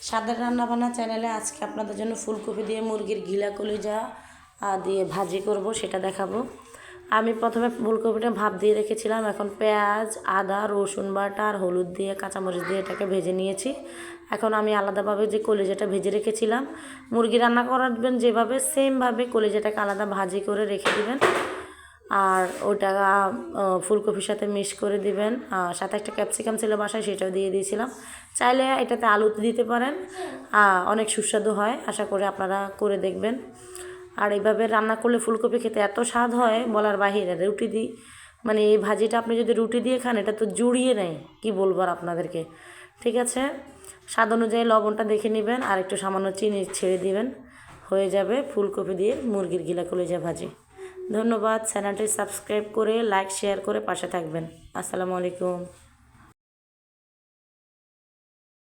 স্বাদের রান্নাবান্না চ্যানেলে আজকে আপনাদের জন্য ফুলকপি দিয়ে মুরগির গিলা কলিজা দিয়ে ভাজি করব, সেটা দেখাবো। আমি প্রথমে ফুলকপিটা ভাপ দিয়ে রেখেছিলাম। এখন পেঁয়াজ, আদা, রসুন বাটা আর হলুদ দিয়ে কাঁচামরিচ দিয়ে এটাকে ভেজে নিয়েছি। এখন আমি আলাদাভাবে যে কলিজাটা ভেজে রেখেছিলাম, মুরগি রান্না করবেন যেভাবে সেমভাবে কলিজাটাকে আলাদা ভাজি করে রেখে দিবেন। আর ওটা ফুলকপির সাথে মিক্স করে দিবেন। সাথে একটা ক্যাপসিকাম ছিল বাসায়, সেটাও দিয়ে দিয়েছিলাম। চাইলে এটাতে আলু দিতে পারেন, অনেক সুস্বাদু হয়। আশা করি আপনারা করে দেখবেন। আর এইভাবে রান্না করলে ফুলকপি খেতে এত স্বাদ হয় বলার বাহিরে। রুটি দিই মানে এই ভাজিটা আপনি যদি রুটি দিয়ে খান, এটা তো জুড়িয়ে নেয়, কি বলবো আর আপনাদেরকে। ঠিক আছে, স্বাদ অনুযায়ী লবণটা দেখে নেবেন আর একটু সামান্য চিনি ছেড়ে দিবেন, হয়ে যাবে ফুলকপি দিয়ে মুরগির গিলা কলিজা ভাজি। ধন্যবাদ। চ্যানেলটি সাবস্ক্রাইব করে লাইক শেয়ার করে পাশে থাকবেন। আসসালামু আলাইকুম।